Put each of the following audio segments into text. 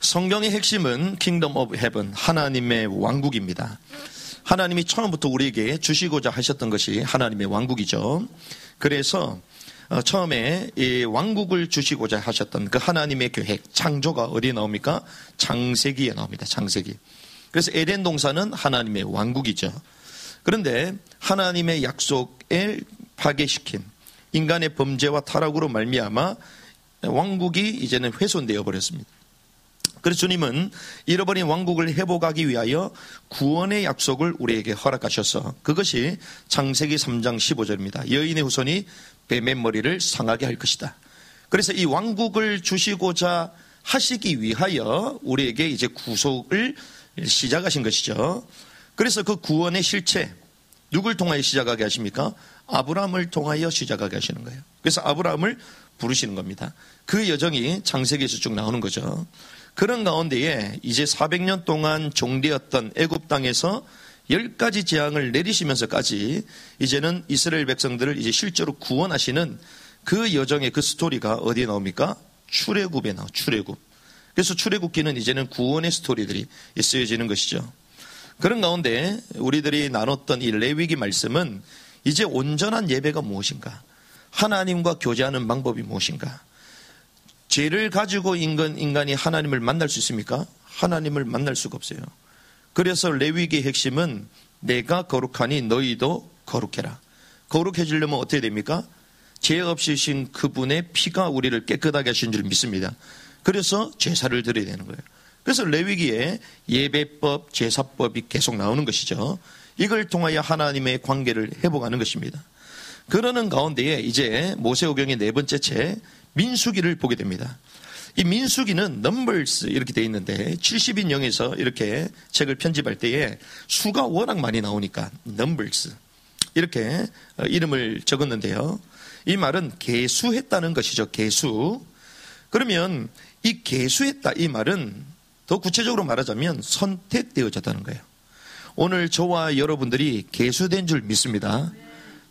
성경의 핵심은 킹덤 오브 헤븐, 하나님의 왕국입니다. 하나님이 처음부터 우리에게 주시고자 하셨던 것이 하나님의 왕국이죠. 그래서 처음에 이 왕국을 주시고자 하셨던 그 하나님의 계획, 창조가 어디에 나옵니까? 창세기에 나옵니다. 창세기. 그래서 에덴 동산은 하나님의 왕국이죠. 그런데 하나님의 약속을 파괴시킨 인간의 범죄와 타락으로 말미암아 왕국이 이제는 훼손되어 버렸습니다. 그래서 주님은 잃어버린 왕국을 회복하기 위하여 구원의 약속을 우리에게 허락하셔서 그것이 창세기 3장 15절입니다. 여인의 후손이 뱀의 머리를 상하게 할 것이다. 그래서 이 왕국을 주시고자 하시기 위하여 우리에게 이제 구속을 시작하신 것이죠. 그래서 그 구원의 실체, 누굴 통하여 시작하게 하십니까? 아브라함을 통하여 시작하게 하시는 거예요. 그래서 아브라함을 부르시는 겁니다. 그 여정이 창세기에서 쭉 나오는 거죠. 그런 가운데에 이제 400년 동안 종되었던 애굽 땅에서 10가지 재앙을 내리시면서까지 이제는 이스라엘 백성들을 이제 실제로 구원하시는 그 여정의 그 스토리가 어디에 나옵니까? 출애굽에 나와요. 출애굽. 그래서 출애굽기는 이제는 구원의 스토리들이 쓰여지는 것이죠. 그런 가운데 우리들이 나눴던 이 레위기 말씀은 이제 온전한 예배가 무엇인가? 하나님과 교제하는 방법이 무엇인가? 죄를 가지고 인간이 하나님을 만날 수 있습니까? 하나님을 만날 수가 없어요. 그래서 레위기의 핵심은 내가 거룩하니 너희도 거룩해라. 거룩해지려면 어떻게 됩니까? 죄 없으신 그분의 피가 우리를 깨끗하게 하신 줄 믿습니다. 그래서 제사를 드려야 되는 거예요. 그래서 레위기에 예배법, 제사법이 계속 나오는 것이죠. 이걸 통하여 하나님의 관계를 회복하는 것입니다. 그러는 가운데에 이제 모세오경의 네 번째 책 민수기를 보게 됩니다. 이 민수기는 넘버스 이렇게 돼 있는데 70인용에서 이렇게 책을 편집할 때에 수가 워낙 많이 나오니까 넘버스 이렇게 이름을 적었는데요. 이 말은 계수했다는 것이죠. 계수. 그러면 이 계수했다 이 말은 더 구체적으로 말하자면 선택되어졌다는 거예요. 오늘 저와 여러분들이 계수된 줄 믿습니다.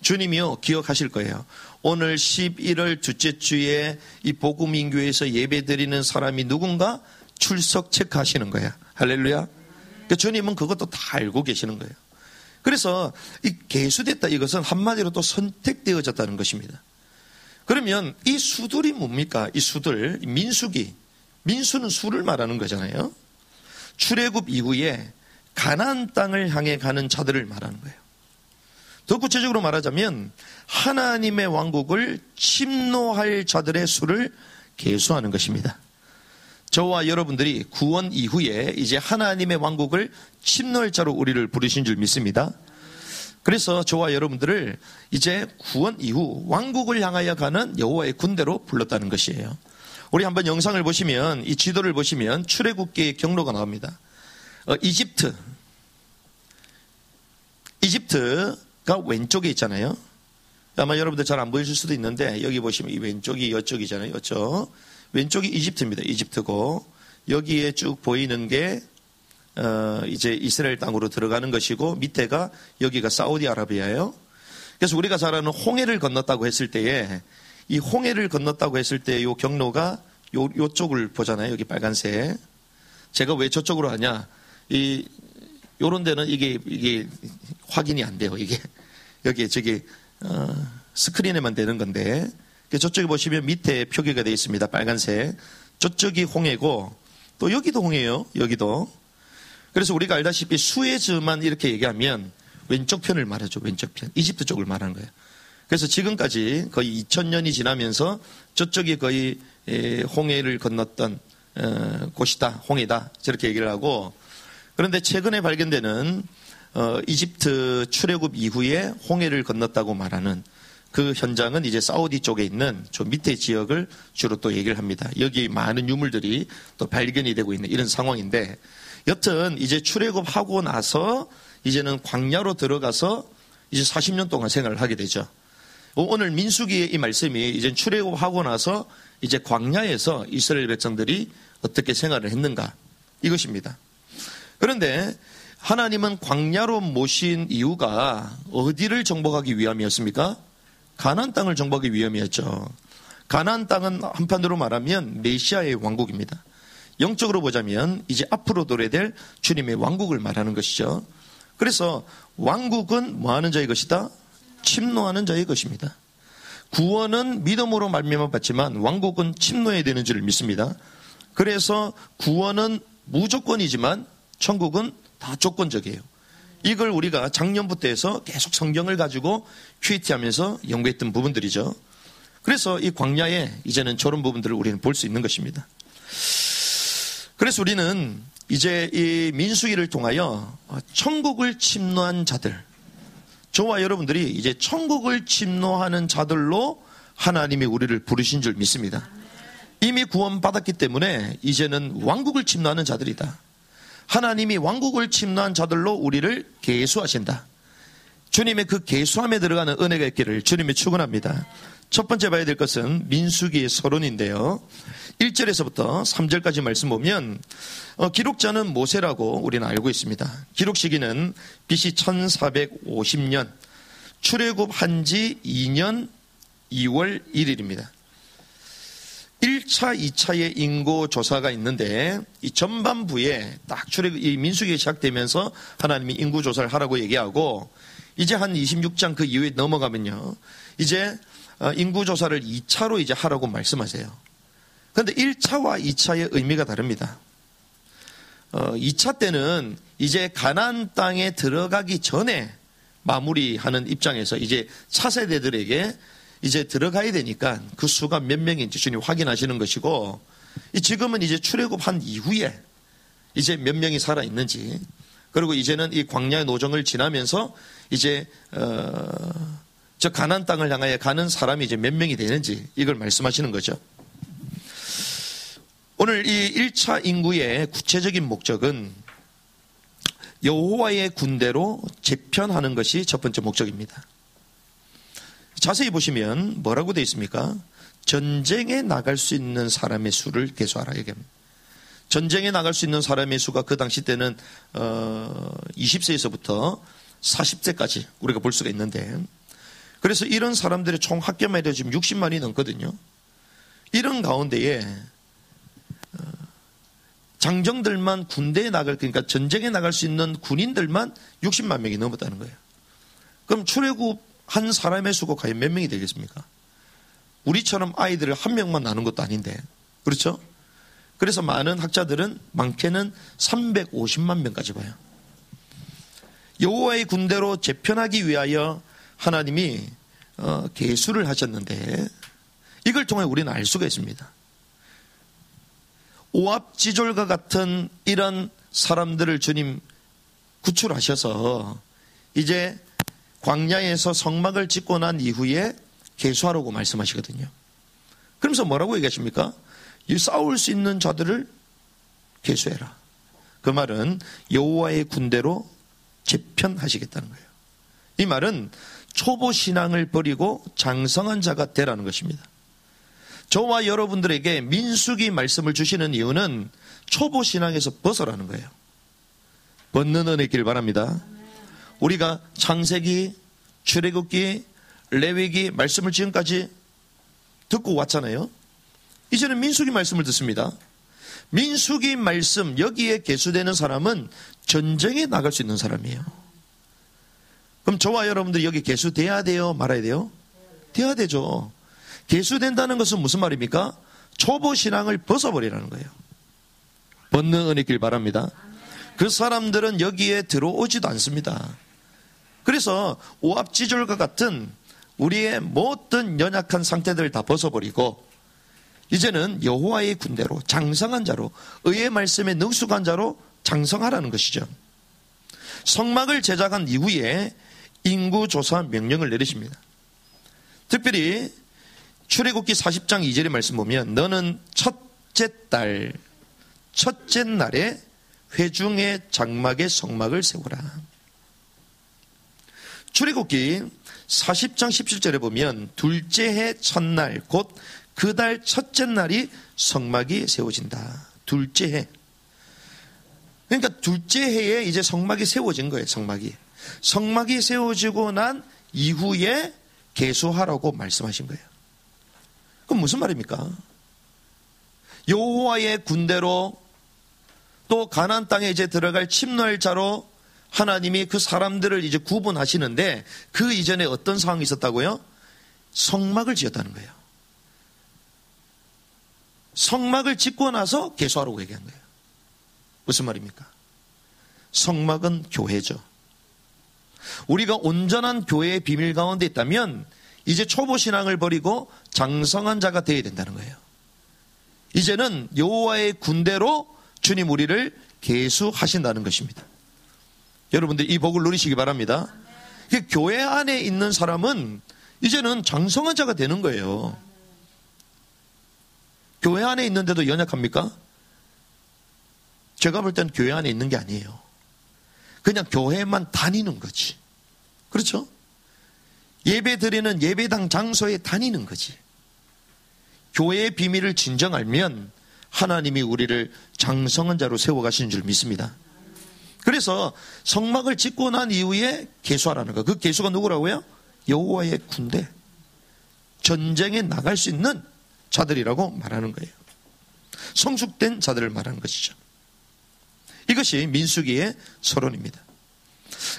주님이요 기억하실 거예요. 오늘 11월 둘째 주에 이 복음인교회에서 예배드리는 사람이 누군가 출석 체크하시는 거예요. 할렐루야. 그러니까 주님은 그것도 다 알고 계시는 거예요. 그래서 이 계수됐다 이것은 한마디로 또 선택되어졌다는 것입니다. 그러면 이 수들이 뭡니까? 이 수들, 민수기. 민수는 수를 말하는 거잖아요. 출애굽 이후에 가나안 땅을 향해 가는 자들을 말하는 거예요. 더 구체적으로 말하자면 하나님의 왕국을 침노할 자들의 수를 계수하는 것입니다. 저와 여러분들이 구원 이후에 이제 하나님의 왕국을 침노할 자로 우리를 부르신 줄 믿습니다. 그래서 저와 여러분들을 이제 구원 이후 왕국을 향하여 가는 여호와의 군대로 불렀다는 것이에요. 우리 한번 영상을 보시면 이 지도를 보시면 출애굽기의 경로가 나옵니다. 이집트가 왼쪽에 있잖아요. 아마 여러분들 잘 안 보이실 수도 있는데 여기 보시면 이 왼쪽이 이쪽이잖아요. 이쪽. 왼쪽이 이집트입니다. 이집트고 여기에 쭉 보이는 게 이제 이스라엘 땅으로 들어가는 것이고 밑에가 여기가 사우디아라비아예요. 그래서 우리가 잘 아는 홍해를 건넜다고 했을 때에 이 홍해를 건넜다고 했을 때 이 경로가 요쪽을 보잖아요. 여기 빨간색. 제가 왜 저쪽으로 하냐? 요런 데는 이게 확인이 안 돼요. 이게 여기 스크린에만 되는 건데 저쪽에 보시면 밑에 표기가 되어 있습니다. 빨간색. 저쪽이 홍해고 또 여기도 홍해예요. 여기도. 그래서 우리가 알다시피 수에즈만 이렇게 얘기하면 왼쪽 편을 말하죠. 왼쪽 편. 이집트 쪽을 말하는 거예요. 그래서 지금까지 거의 2000년이 지나면서 저쪽이 거의 홍해를 건넜던 곳이다. 홍해다. 저렇게 얘기를 하고 그런데 최근에 발견되는 이집트 출애굽 이후에 홍해를 건넜다고 말하는 그 현장은 이제 사우디 쪽에 있는 저 밑에 지역을 주로 또 얘기를 합니다. 여기 많은 유물들이 또 발견이 되고 있는 이런 상황인데 여튼 이제 출애굽하고 나서 이제는 광야로 들어가서 이제 40년 동안 생활을 하게 되죠. 오늘 민수기의 이 말씀이 이제 출애굽하고 나서 이제 광야에서 이스라엘 백성들이 어떻게 생활을 했는가 이것입니다. 그런데 하나님은 광야로 모신 이유가 어디를 정복하기 위함이었습니까? 가나안 땅을 정복하기 위함이었죠. 가나안 땅은 한편으로 말하면 메시아의 왕국입니다. 영적으로 보자면 이제 앞으로 도래될 주님의 왕국을 말하는 것이죠. 그래서 왕국은 뭐 하는 자의 것이다? 침노하는 자의 것입니다. 구원은 믿음으로 말미암아 받지만 왕국은 침노해야 되는 줄을 믿습니다. 그래서 구원은 무조건이지만 천국은 다 조건적이에요. 이걸 우리가 작년부터 해서 계속 성경을 가지고 큐이티하면서 연구했던 부분들이죠. 그래서 이 광야에 이제는 저런 부분들을 우리는 볼 수 있는 것입니다. 그래서 우리는 이제 이 민수기를 통하여 천국을 침노한 자들, 저와 여러분들이 이제 천국을 침노하는 자들로 하나님이 우리를 부르신 줄 믿습니다. 이미 구원받았기 때문에 이제는 왕국을 침노하는 자들이다. 하나님이 왕국을 침노한 자들로 우리를 계수하신다. 주님의 그 계수함에 들어가는 은혜가 있기를 주님이 축원합니다. 첫 번째 봐야 될 것은 민수기의 서론인데요. 1절에서부터 3절까지 말씀 보면 기록자는 모세라고 우리는 알고 있습니다. 기록 시기는 BC 1450년 출애굽한 지 2년 2월 1일입니다. 1차, 2차의 인구 조사가 있는데 이 전반부에 딱 이 민수기가 시작되면서 하나님이 인구 조사를 하라고 얘기하고 이제 한 26장 그 이후에 넘어가면요. 이제 인구 조사를 2차로 이제 하라고 말씀하세요. 그런데 1차와 2차의 의미가 다릅니다. 2차 때는 이제 가나안 땅에 들어가기 전에 마무리하는 입장에서 이제 차세대들에게 이제 들어가야 되니까 그 수가 몇 명인지 주님 확인하시는 것이고, 지금은 이제 출애굽한 이후에 이제 몇 명이 살아 있는지, 그리고 이제는 이 광야의 노정을 지나면서 이제 저 가나안 땅을 향하여 가는 사람이 이제 몇 명이 되는지 이걸 말씀하시는 거죠. 오늘 이 1차 인구의 구체적인 목적은 여호와의 군대로 재편하는 것이 첫 번째 목적입니다. 자세히 보시면 뭐라고 되어 있습니까? 전쟁에 나갈 수 있는 사람의 수를 계수하라 얘기합니다. 전쟁에 나갈 수 있는 사람의 수가 그 당시 때는 20세에서부터 40세까지 우리가 볼 수가 있는데, 그래서 이런 사람들의 총 합계만 해도 지금 60만이 넘거든요. 이런 가운데에 장정들만 군대에 그러니까 전쟁에 나갈 수 있는 군인들만 60만 명이 넘었다는 거예요. 그럼 출애굽한 사람의 수가 과연 몇 명이 되겠습니까? 우리처럼 아이들을 한 명만 낳는 것도 아닌데, 그렇죠? 그래서 많은 학자들은 많게는 350만 명까지 봐요. 여호와의 군대로 재편하기 위하여 하나님이 계수를 하셨는데, 이걸 통해 우리는 알 수가 있습니다. 오합지졸과 같은 이런 사람들을 주님 구출하셔서 이제 광야에서 성막을 짓고 난 이후에 계수하라고 말씀하시거든요. 그러면서 뭐라고 얘기하십니까? 이 싸울 수 있는 자들을 계수해라. 그 말은 여호와의 군대로 재편하시겠다는 거예요. 이 말은 초보 신앙을 버리고 장성한 자가 되라는 것입니다. 저와 여러분들에게 민수기 말씀을 주시는 이유는 초보 신앙에서 벗어라는 거예요. 벗는 은혜 있기를 바랍니다. 우리가 창세기, 출애굽기, 레위기 말씀을 지금까지 듣고 왔잖아요. 이제는 민수기 말씀을 듣습니다. 민수기 말씀 여기에 계수되는 사람은 전쟁에 나갈 수 있는 사람이에요. 그럼 저와 여러분들이 여기 계수돼야 돼요? 말아야 돼요? 돼야 되죠. 계수된다는 것은 무슨 말입니까? 초보 신앙을 벗어버리라는 거예요. 벗는 은혜 있길 바랍니다. 그 사람들은 여기에 들어오지도 않습니다. 그래서 오합지졸과 같은 우리의 모든 연약한 상태들을 다 벗어버리고 이제는 여호와의 군대로 장성한 자로 의의 말씀에 능숙한 자로 장성하라는 것이죠. 성막을 제작한 이후에 인구조사 명령을 내리십니다. 특별히 출애굽기 40장 2절의 말씀 보면 너는 첫째 날에 회중의 장막에 성막을 세우라. 출애굽기 40장 17절에 보면 둘째 해 첫날 곧 그 달 첫째 날이 성막이 세워진다. 둘째 해. 그러니까 둘째 해에 이제 성막이 세워진 거예요. 성막이 세워지고 난 이후에 계수하라고 말씀하신 거예요. 그럼 무슨 말입니까? 여호와의 군대로 또 가나안 땅에 이제 들어갈 침노할 자로 하나님이 그 사람들을 이제 구분하시는데 그 이전에 어떤 상황이 있었다고요? 성막을 지었다는 거예요. 성막을 짓고 나서 계수하라고 얘기한 거예요. 무슨 말입니까? 성막은 교회죠. 우리가 온전한 교회의 비밀 가운데 있다면 이제 초보 신앙을 버리고 장성한 자가 되어야 된다는 거예요. 이제는 여호와의 군대로 주님 우리를 계수하신다는 것입니다. 여러분들 이 복을 누리시기 바랍니다. 교회 안에 있는 사람은 이제는 장성한 자가 되는 거예요. 교회 안에 있는데도 연약합니까? 제가 볼 땐 교회 안에 있는 게 아니에요. 그냥 교회만 다니는 거지. 그렇죠? 예배 드리는 예배당 장소에 다니는 거지. 교회의 비밀을 진정 알면 하나님이 우리를 장성한 자로 세워가시는 줄 믿습니다. 그래서 성막을 짓고 난 이후에 계수하라는 거. 그 계수가 누구라고요? 여호와의 군대. 전쟁에 나갈 수 있는 자들이라고 말하는 거예요. 성숙된 자들을 말하는 것이죠. 이것이 민수기의 서론입니다.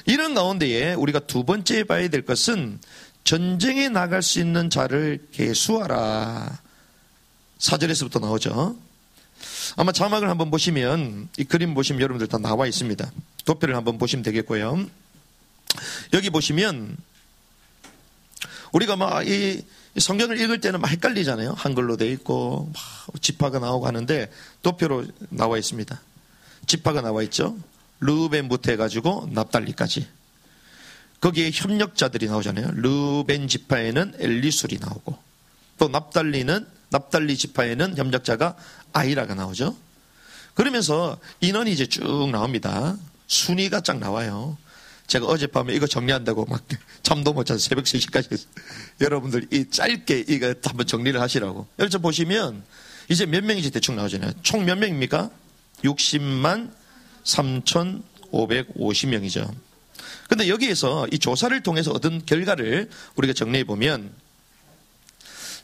이런 가운데에 우리가 두 번째 봐야 될 것은 전쟁에 나갈 수 있는 자를 계수하라. 4절에서부터 나오죠. 아마 자막을 한번 보시면 이 그림 보시면 여러분들 다 나와 있습니다. 도표를 한번 보시면 되겠고요. 여기 보시면 우리가 막 이 성경을 읽을 때는 막 헷갈리잖아요. 한글로 돼 있고 막 지파가 나오고 하는데 도표로 나와 있습니다. 지파가 나와 있죠. 르우벤부터 해가지고 납달리까지. 거기에 협력자들이 나오잖아요. 르우벤 지파에는 엘리술이 나오고 또 납달리 지파에는 협력자가 아이라가 나오죠. 그러면서 인원이 이제 쭉 나옵니다. 순위가 쫙 나와요. 제가 어젯밤에 이거 정리한다고 막 잠도 못 자서 새벽 3시까지 했어요. 여러분들 이 짧게 이거 한번 정리를 하시라고. 여기서 보시면 이제 몇 명인지 대충 나오잖아요. 총 몇 명입니까? 60만 3,550명이죠. 근데 여기에서 이 조사를 통해서 얻은 결과를 우리가 정리해 보면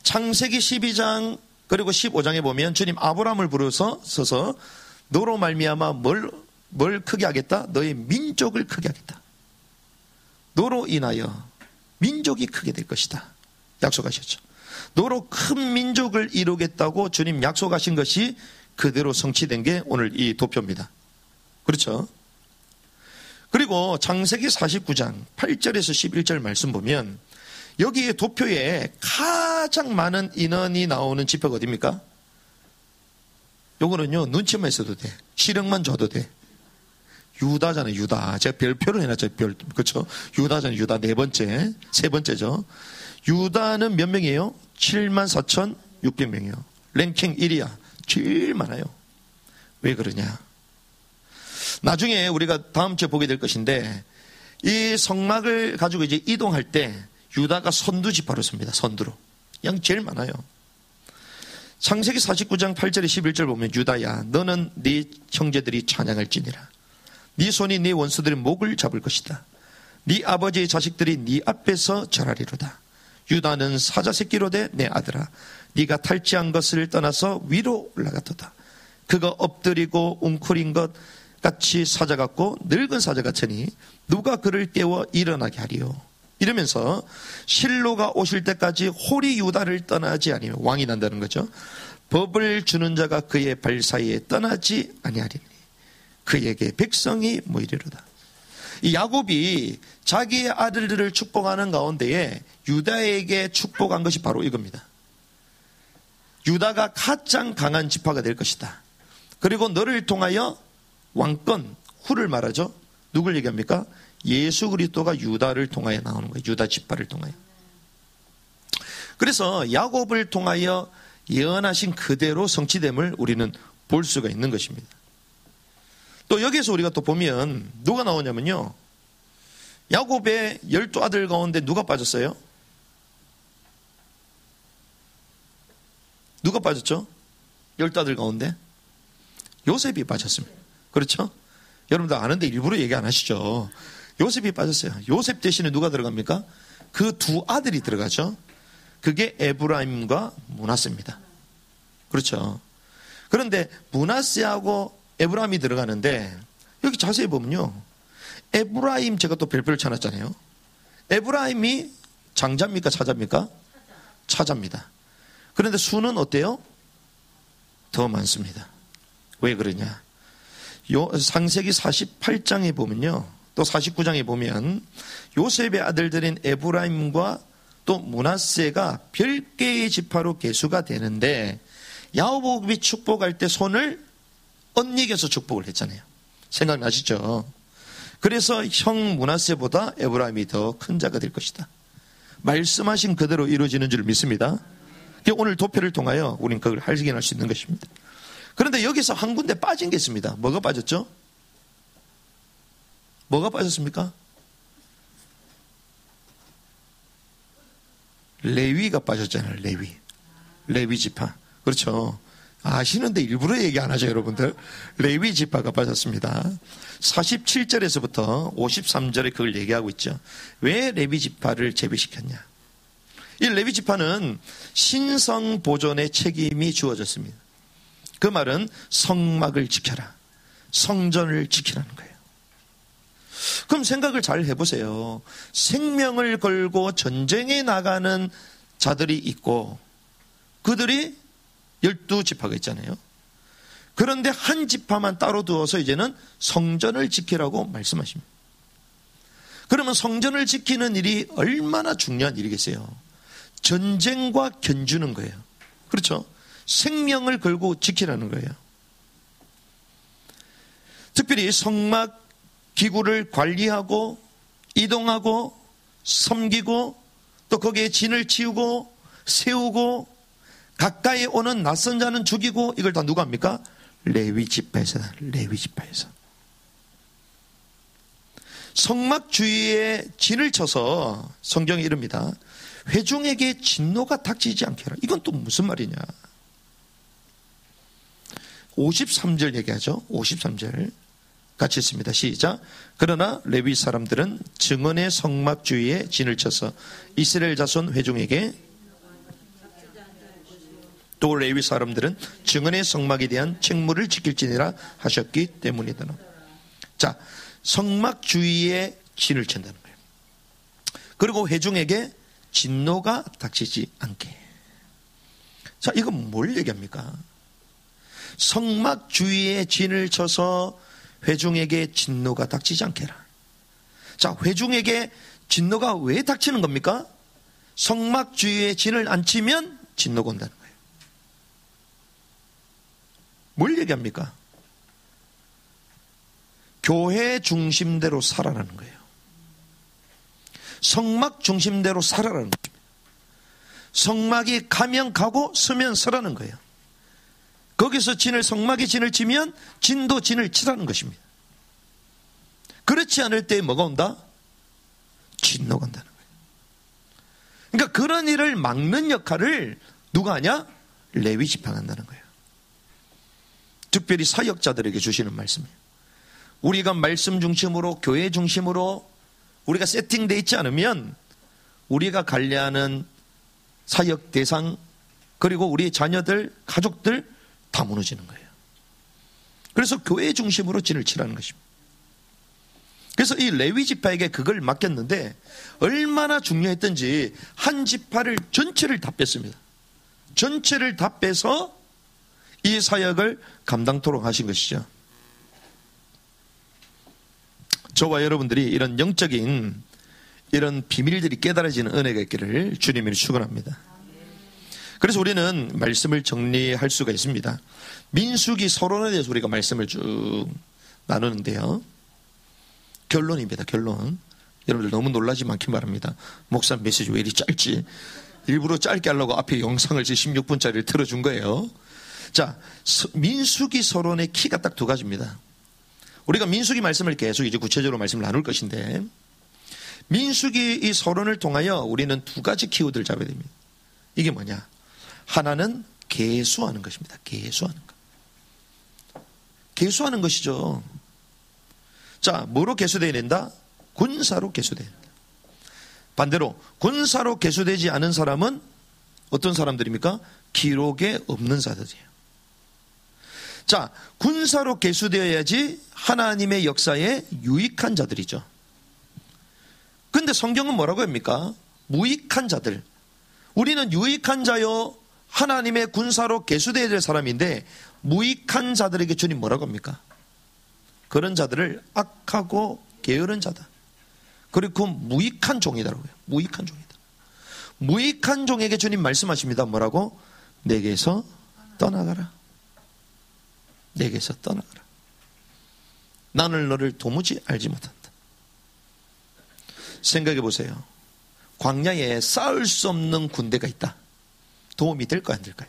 창세기 12장 그리고 15장에 보면 주님 아브라함을 부르서 서서 너로 말미암아 뭘 크게 하겠다? 너의 민족을 크게 하겠다. 너로 인하여 민족이 크게 될 것이다. 약속하셨죠. 너로 큰 민족을 이루겠다고 주님 약속하신 것이 그대로 성취된 게 오늘 이 도표입니다. 그렇죠? 그리고 창세기 49장 8절에서 11절 말씀 보면 여기에 도표에 가장 많은 인원이 나오는 지표가 어디입니까? 요거는요 눈치만 있어도 돼. 시력만 줘도 돼. 유다잖아요. 유다. 제가 별표로 해놨죠. 그렇죠? 유다잖아요. 유다 네 번째. 세 번째죠. 유다는 몇 명이에요? 74,600명이에요. 랭킹 1위야. 제일 많아요. 왜 그러냐? 나중에 우리가 다음 주에 보게 될 것인데 이 성막을 가지고 이제 이동할 때 유다가 선두 지파로 씁니다. 선두로. 양 제일 많아요. 창세기 49장 8절에 11절 보면 유다야 너는 네 형제들이 찬양할지니라. 네 손이 네 원수들의 목을 잡을 것이다. 네 아버지의 자식들이 네 앞에서 절하리로다. 유다는 사자 새끼로 돼 내 아들아. 네가 탈취한 것을 떠나서 위로 올라갔도다. 그가 엎드리고 웅크린 것 같이 사자 같고 늙은 사자 같으니 누가 그를 깨워 일어나게 하리요. 이러면서 실로가 오실 때까지 홀이 유다를 떠나지 아니면 왕이 난다는 거죠. 법을 주는 자가 그의 발 사이에 떠나지 아니하리니 그에게 백성이 모이리로다. 이 야곱이 자기의 아들들을 축복하는 가운데에 유다에게 축복한 것이 바로 이겁니다. 유다가 가장 강한 지파가 될 것이다. 그리고 너를 통하여 왕권, 후를 말하죠. 누굴 얘기합니까? 예수 그리스도가 유다를 통하여 나오는 거예요. 유다 지파를 통하여. 그래서 야곱을 통하여 예언하신 그대로 성취됨을 우리는 볼 수가 있는 것입니다. 또 여기서 우리가 또 보면 누가 나오냐면요. 야곱의 12아들 가운데 누가 빠졌어요? 누가 빠졌죠? 12아들 가운데? 요셉이 빠졌습니다. 그렇죠? 여러분들 아는데 일부러 얘기 안 하시죠? 요셉이 빠졌어요. 요셉 대신에 누가 들어갑니까? 그 두 아들이 들어가죠. 그게 에브라임과 므낫세입니다. 그렇죠? 그런데 므낫세하고 에브라임이 들어가는데 여기 자세히 보면요. 에브라임 제가 또 별표를 쳐놨잖아요. 에브라임이 장자입니까? 차자입니까? 차자입니다. 그런데 수는 어때요? 더 많습니다. 왜 그러냐? 창세기 48장에 보면요. 또 49장에 보면 요셉의 아들들인 에브라임과 또 므낫세가 별개의 지파로 계수가 되는데 야곱이 축복할 때 손을 언니겨서 축복을 했잖아요. 생각나시죠? 그래서 형 므낫세보다 에브라임이 더 큰 자가 될 것이다. 말씀하신 그대로 이루어지는 줄 믿습니다. 오늘 도표를 통하여 우리는 그걸 확인할 수 있는 것입니다. 그런데 여기서 한 군데 빠진 게 있습니다. 뭐가 빠졌죠? 뭐가 빠졌습니까? 레위가 빠졌잖아요. 레위 지파. 그렇죠. 아시는데 일부러 얘기 안 하죠, 여러분들. 레위 지파가 빠졌습니다. 47절에서부터 53절에 그걸 얘기하고 있죠. 왜 레위 지파를 제외시켰냐? 이 레위 지파는 신성 보존의 책임이 주어졌습니다. 그 말은 성막을 지켜라, 성전을 지키라는 거예요. 그럼 생각을 잘 해보세요. 생명을 걸고 전쟁에 나가는 자들이 있고 그들이 12지파가 있잖아요. 그런데 한 지파만 따로 두어서 이제는 성전을 지키라고 말씀하십니다. 그러면 성전을 지키는 일이 얼마나 중요한 일이겠어요? 전쟁과 견주는 거예요. 그렇죠? 생명을 걸고 지키라는 거예요. 특별히 성막 기구를 관리하고 이동하고 섬기고 또 거기에 진을 치우고 세우고 가까이 오는 낯선 자는 죽이고 이걸 다 누가 합니까? 레위 지파에서. 성막 주위에 진을 쳐서 성경이 이릅니다. 회중에게 진노가 닥치지 않게 하라. 이건 또 무슨 말이냐? 53절 얘기하죠. 53절 같이 있습니다. 시작. 그러나 레위 사람들은 증언의 성막 주위에 진을 쳐서 이스라엘 자손 회중에게, 또 레위 사람들은 증언의 성막에 대한 책무를 지킬지니라 하셨기 때문이다. 자, 성막 주위에 진을 친다는 거예요. 그리고 회중에게 진노가 닥치지 않게. 자, 이건 뭘 얘기합니까? 성막 주위에 진을 쳐서 회중에게 진노가 닥치지 않게 해라. 자, 회중에게 진노가 왜 닥치는 겁니까? 성막 주위에 진을 안 치면 진노가 온다는 거예요. 뭘 얘기합니까? 교회 중심대로 살아라는 거예요. 성막 중심대로 살아라는 겁니다. 성막이 가면 가고 서면 서라는 거예요. 거기서 성막에 진을 치면 진도 진을 치라는 것입니다. 그렇지 않을 때 뭐가 온다? 진노가 온다는 거예요. 그러니까 그런 일을 막는 역할을 누가 하냐? 레위 지파가 한다는 거예요. 특별히 사역자들에게 주시는 말씀이에요. 우리가 말씀 중심으로, 교회 중심으로 우리가 세팅되어 있지 않으면 우리가 관리하는 사역 대상, 그리고 우리 자녀들, 가족들 다 무너지는 거예요. 그래서 교회 중심으로 진을 치라는 것입니다. 그래서 이 레위 지파에게 그걸 맡겼는데 얼마나 중요했던지 한 지파를 전체를 다 뺐습니다. 전체를 다 빼서 이 사역을 감당토록 하신 것이죠. 저와 여러분들이 이런 영적인 이런 비밀들이 깨달아지는 은혜가 있기를 주님이 축원합니다. 그래서 우리는 말씀을 정리할 수가 있습니다. 민수기 서론에 대해서 우리가 말씀을 쭉 나누는데요. 결론입니다. 결론. 여러분들 너무 놀라지 않기 바랍니다. 목사 메시지 왜 이리 짧지? 일부러 짧게 하려고 앞에 영상을 16분짜리를 틀어준 거예요. 자, 민수기 서론의 키가 딱 두 가지입니다. 우리가 민수기 말씀을 계속 이제 구체적으로 말씀을 나눌 것인데, 민수기 이 서론을 통하여 우리는 두 가지 키워드를 잡아야 됩니다. 이게 뭐냐? 하나는 계수하는 것입니다. 계수하는 것. 계수하는 것이죠. 자, 뭐로 계수되어야 된다? 군사로 계수돼야 된다. 반대로 군사로 계수되지 않은 사람은 어떤 사람들입니까? 기록에 없는 자들이에요. 자, 군사로 계수되어야지 하나님의 역사에 유익한 자들이죠. 근데 성경은 뭐라고 합니까? 무익한 자들. 우리는 유익한 자요, 하나님의 군사로 계수되어야 될 사람인데 무익한 자들에게 주님 뭐라고 합니까? 그런 자들을 악하고 게으른 자다. 그리고 무익한 종이다라고요. 무익한 종이다. 무익한 종에게 주님 말씀하십니다. 뭐라고? 내게서 떠나가라. 내게서 떠나가라. 나는 너를 도무지 알지 못한다. 생각해 보세요. 광야에 싸울 수 없는 군대가 있다. 도움이 될까요, 안 될까요?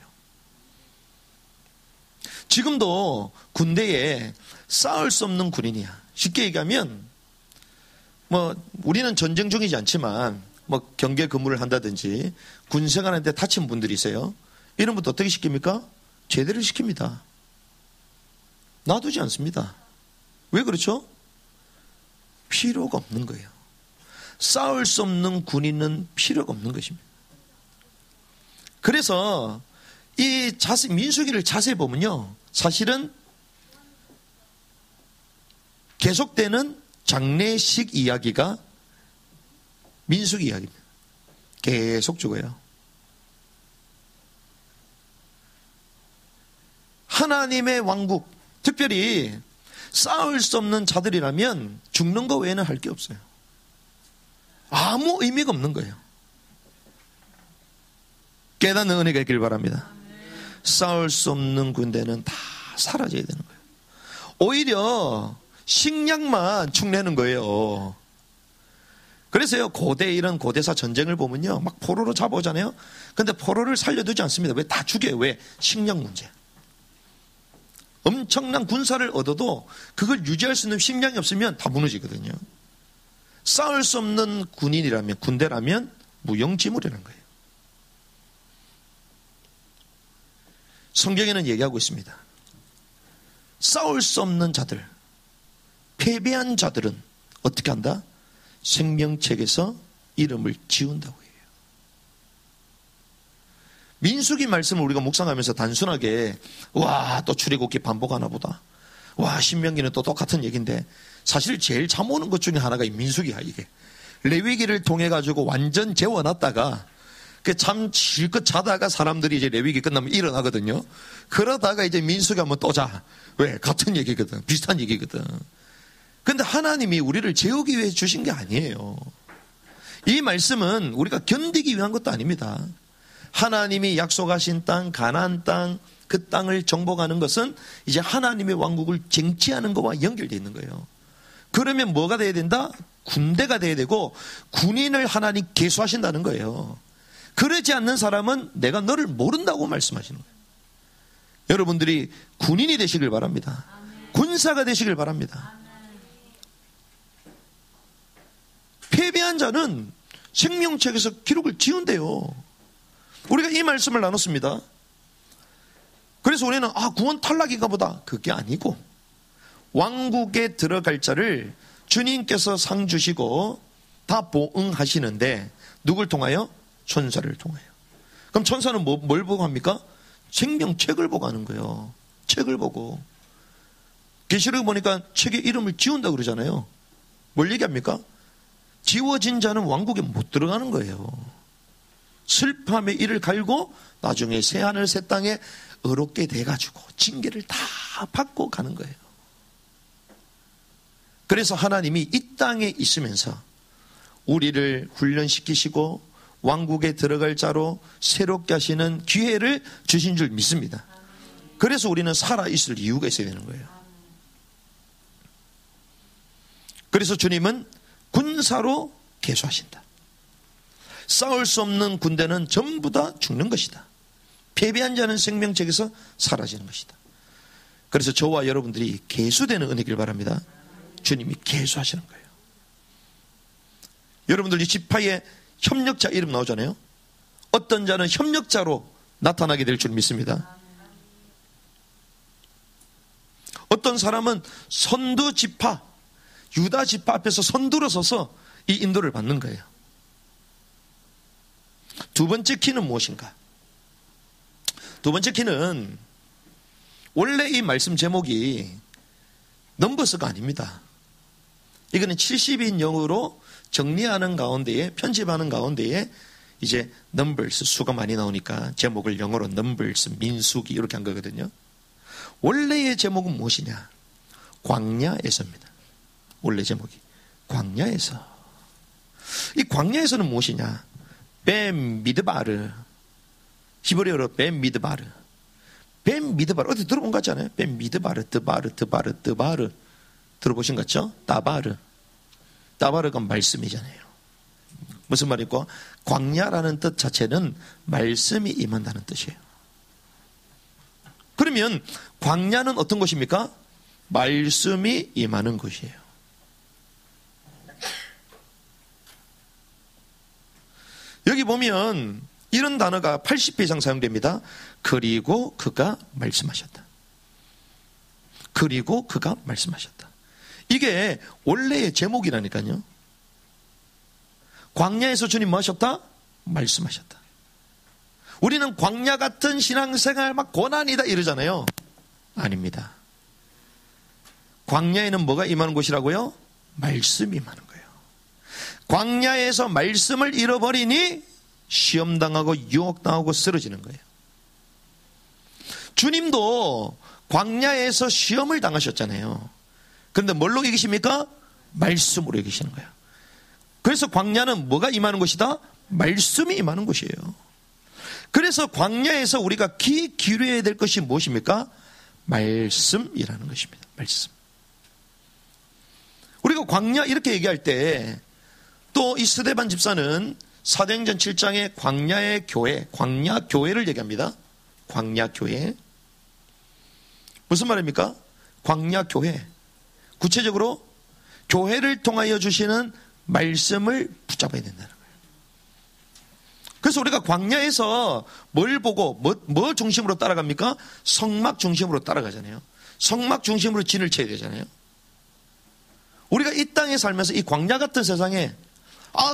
지금도 군대에 싸울 수 없는 군인이야. 쉽게 얘기하면 우리는 전쟁 중이지 않지만 경계 근무를 한다든지 군 생활하는데 다친 분들이 있어요. 이런 분도 어떻게 시킵니까? 제대를 시킵니다. 놔두지 않습니다. 왜 그렇죠? 필요가 없는 거예요. 싸울 수 없는 군인은 필요가 없는 것입니다. 그래서 이 민수기를 자세히 보면요, 사실은 계속되는 장례식 이야기가 민수기 이야기입니다. 계속 죽어요. 하나님의 왕국, 특별히 싸울 수 없는 자들이라면 죽는 거 외에는 할 게 없어요. 아무 의미가 없는 거예요. 깨닫는 은혜가 있길 바랍니다. 싸울 수 없는 군대는 다 사라져야 되는 거예요. 오히려 식량만 축내는 거예요. 그래서요, 이런 고대사 전쟁을 보면요, 막 포로로 잡아오잖아요. 근데 포로를 살려두지 않습니다. 왜? 다 죽여요. 왜? 식량 문제. 엄청난 군사를 얻어도 그걸 유지할 수 있는 식량이 없으면 다 무너지거든요. 싸울 수 없는 군대라면 무용지물이라는 거예요. 성경에는 얘기하고 있습니다. 싸울 수 없는 자들, 패배한 자들은 어떻게 한다? 생명책에서 이름을 지운다고 해요. 민수기 말씀을 우리가 묵상하면서 단순하게 또 출애굽기 반복하나 보다. 신명기는 또 똑같은 얘기인데 사실 제일 잠 오는 것 중에 하나가 이 민수기야. 이게 레위기를 통해 가지고 완전 재워놨다가 참 실컷 자다가 사람들이 이제 레위기 끝나면 일어나거든요. 그러다가 이제 민수기 한번 또 자. 왜? 같은 얘기거든. 비슷한 얘기거든. 근데 하나님이 우리를 재우기 위해 주신 게 아니에요. 이 말씀은 우리가 견디기 위한 것도 아닙니다. 하나님이 약속하신 땅, 가나안 땅, 그 땅을 정복하는 것은 이제 하나님의 왕국을 쟁취하는 것과 연결되어 있는 거예요. 그러면 뭐가 돼야 된다? 군대가 돼야 되고 군인을 하나님 계수하신다는 거예요. 그러지 않는 사람은 내가 너를 모른다고 말씀하시는 거예요. 여러분들이 군인이 되시길 바랍니다. 군사가 되시길 바랍니다. 패배한 자는 생명책에서 기록을 지운대요. 우리가 이 말씀을 나눴습니다. 그래서 우리는 구원 탈락인가 보다. 그게 아니고 왕국에 들어갈 자를 주님께서 상 주시고 다 보응하시는데 누굴 통하여? 천사를 통하여. 그럼 천사는 뭘 보고 합니까? 생명책을 보고 하는 거예요. 책을 보고. 계시록 보니까 책에 이름을 지운다 그러잖아요. 뭘 얘기합니까? 지워진 자는 왕국에 못 들어가는 거예요. 슬픔의 이를 갈고 나중에 새하늘 새 땅에 의롭게 돼가지고 징계를 다 받고 가는 거예요. 그래서 하나님이 이 땅에 있으면서 우리를 훈련시키시고 왕국에 들어갈 자로 새롭게 하시는 기회를 주신 줄 믿습니다. 그래서 우리는 살아있을 이유가 있어야 되는 거예요. 그래서 주님은 군사로 계수하신다. 싸울 수 없는 군대는 전부 다 죽는 것이다. 패배한 자는 생명책에서 사라지는 것이다. 그래서 저와 여러분들이 계수되는 은혜길 바랍니다. 주님이 계수하시는 거예요. 여러분들 이 지파의 협력자 이름 나오잖아요. 어떤 자는 협력자로 나타나게 될 줄 믿습니다. 어떤 사람은 선두 지파, 유다 지파 앞에서 선두로 서서 이 인도를 받는 거예요. 두 번째 키는 무엇인가? 두 번째 키는 원래 이 말씀 제목이 넘버스가 아닙니다. 이거는 70인 영어로 정리하는 가운데에, 편집하는 가운데에 이제 넘버스, 수가 많이 나오니까 제목을 영어로 넘버스, 민수기 이렇게 한 거거든요. 원래의 제목은 무엇이냐? 광야에서입니다. 원래 제목이 광야에서. 이 광야에서는 무엇이냐? 벤 미드바르, 히브리어로 벤 미드바르. 벤 미드바르 어디 들어본 것 같지 않아요? 벤 미드바르, 드바르 들어보신 것 같죠? 따바르가 말씀이잖아요. 무슨 말이고? 광야라는 뜻 자체는 말씀이 임한다는 뜻이에요. 그러면 광야는 어떤 곳입니까? 말씀이 임하는 곳이에요. 여기 보면 이런 단어가 80배 이상 사용됩니다. 그리고 그가 말씀하셨다. 그리고 그가 말씀하셨다. 이게 원래의 제목이라니까요. 광야에서 주님 뭐 하셨다? 말씀하셨다. 우리는 광야 같은 신앙생활 막 고난이다 이러잖아요. 아닙니다. 광야에는 뭐가 임하는 곳이라고요? 말씀이 임하는 거예요. 광야에서 말씀을 잃어버리니 시험당하고 유혹당하고 쓰러지는 거예요. 주님도 광야에서 시험을 당하셨잖아요. 그런데 뭘로 이기십니까? 말씀으로 이기시는 거예요. 그래서 광야는 뭐가 임하는 곳이다? 말씀이 임하는 곳이에요. 그래서 광야에서 우리가 귀 기울여야 될 것이 무엇입니까? 말씀이라는 것입니다. 말씀. 우리가 광야 이렇게 얘기할 때 또 이 스데반 집사는 사도행전 7장에 광야의 교회, 광야 교회를 얘기합니다. 광야 교회. 무슨 말입니까? 광야 교회. 구체적으로 교회를 통하여 주시는 말씀을 붙잡아야 된다는 거예요. 그래서 우리가 광야에서 뭘 보고 뭐 중심으로 따라갑니까? 성막 중심으로 따라가잖아요. 성막 중심으로 진을 쳐야 되잖아요. 우리가 이 땅에 살면서 이 광야 같은 세상에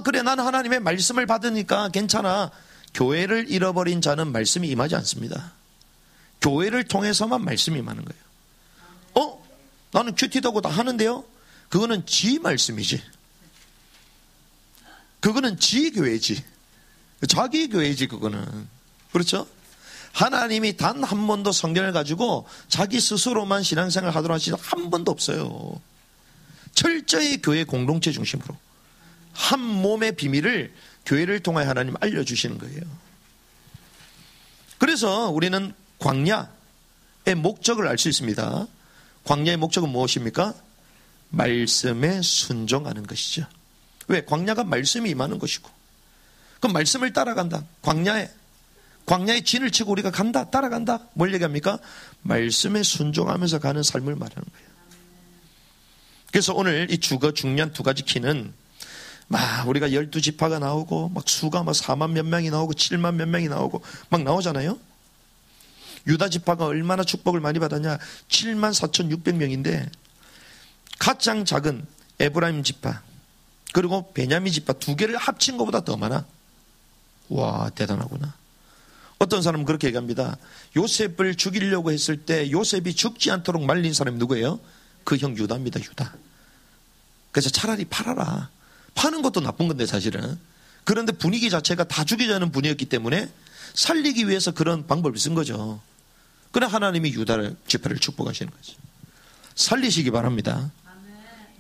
그래 나는 하나님의 말씀을 받으니까 괜찮아. 교회를 잃어버린 자는 말씀이 임하지 않습니다. 교회를 통해서만 말씀이 임하는 거예요. 나는 큐티도고 다 하는데요. 그거는 지 말씀이지. 그거는 지 교회지. 자기 교회지 그거는. 그렇죠? 하나님이 단 한 번도 성경을 가지고 자기 스스로만 신앙생활 하도록 하신 적 한 번도 없어요. 철저히 교회 공동체 중심으로 한 몸의 비밀을 교회를 통해 하나님 알려주시는 거예요. 그래서 우리는 광야의 목적을 알 수 있습니다. 광야의 목적은 무엇입니까? 말씀에 순종하는 것이죠. 왜? 광야가 말씀이 임하는 것이고 그 말씀을 따라간다. 광야에 진을 치고 우리가 간다, 따라간다. 뭘 얘기합니까? 말씀에 순종하면서 가는 삶을 말하는 거예요. 그래서 오늘 이 중요한 두 가지 키는 우리가 12지파가 나오고 수가 4만 몇 명이 나오고 7만 몇 명이 나오고 나오잖아요. 유다 지파가 얼마나 축복을 많이 받았냐? 7만 4,600명인데 가장 작은 에브라임 지파 그리고 베냐민 지파 두 개를 합친 것보다 더 많아. 와, 대단하구나. 어떤 사람은 그렇게 얘기합니다. 요셉을 죽이려고 했을 때 요셉이 죽지 않도록 말린 사람이 누구예요? 그 형 유다입니다. 유다. 그래서 차라리 팔아라. 파는 것도 나쁜 건데 사실은. 그런데 분위기 자체가 다 죽이자는 분위기였기 때문에 살리기 위해서 그런 방법을 쓴 거죠. 그래 하나님이 유다 지파를 축복하시는 거죠. 살리시기 바랍니다.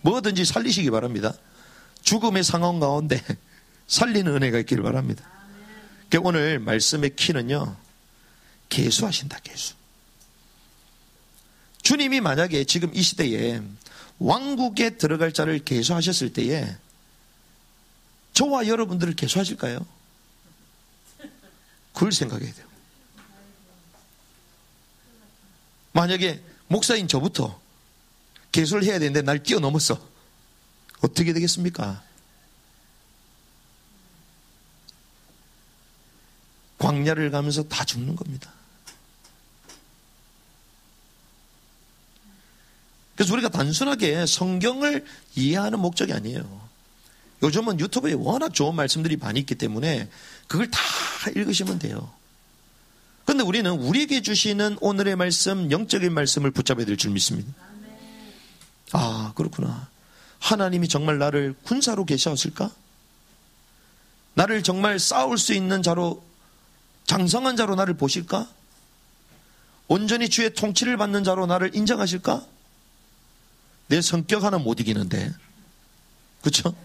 뭐든지 살리시기 바랍니다. 죽음의 상황 가운데 살리는 은혜가 있기를 바랍니다. 그러니까 오늘 말씀의 키는요, 계수하신다. 계수. 주님이 만약에 지금 이 시대에 왕국에 들어갈 자를 계수하셨을 때에 저와 여러분들을 계수하실까요? 그걸 생각해야 돼요. 만약에 목사인 저부터 계수를 해야 되는데 날 뛰어넘었어. 어떻게 되겠습니까? 광야를 가면서 다 죽는 겁니다. 그래서 우리가 단순하게 성경을 이해하는 목적이 아니에요. 요즘은 유튜브에 워낙 좋은 말씀들이 많이 있기 때문에 그걸 다 읽으시면 돼요. 근데 그런데 우리는 우리에게 주시는 오늘의 말씀, 영적인 말씀을 붙잡아야 될 줄 믿습니다. 아, 그렇구나. 하나님이 정말 나를 군사로 계셨을까? 나를 정말 싸울 수 있는 자로, 장성한 자로 나를 보실까? 온전히 주의 통치를 받는 자로 나를 인정하실까? 내 성격 하나 못 이기는데, 그렇죠?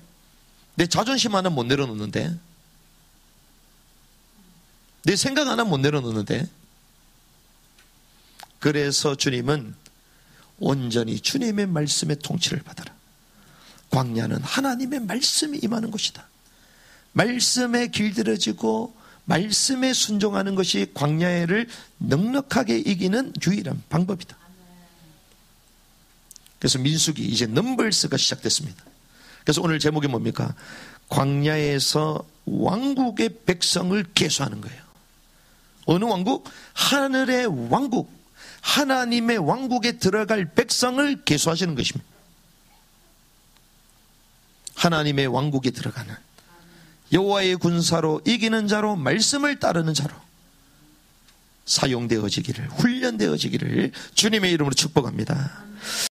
내 자존심 하나 못 내려놓는데, 내 생각 하나 못 내려놓는데. 그래서 주님은 온전히 주님의 말씀의 통치를 받아라. 광야는 하나님의 말씀이 임하는 곳이다. 말씀에 길들여지고 말씀에 순종하는 것이 광야를 넉넉하게 이기는 유일한 방법이다. 그래서 민수기 이제 넘버스가 시작됐습니다. 그래서 오늘 제목이 뭡니까? 광야에서 왕국의 백성을 계수하는 거예요. 어느 왕국? 하늘의 왕국, 하나님의 왕국에 들어갈 백성을 계수하시는 것입니다. 하나님의 왕국에 들어가는 여호와의 군사로 이기는 자로, 말씀을 따르는 자로 사용되어지기를, 훈련되어지기를 주님의 이름으로 축복합니다.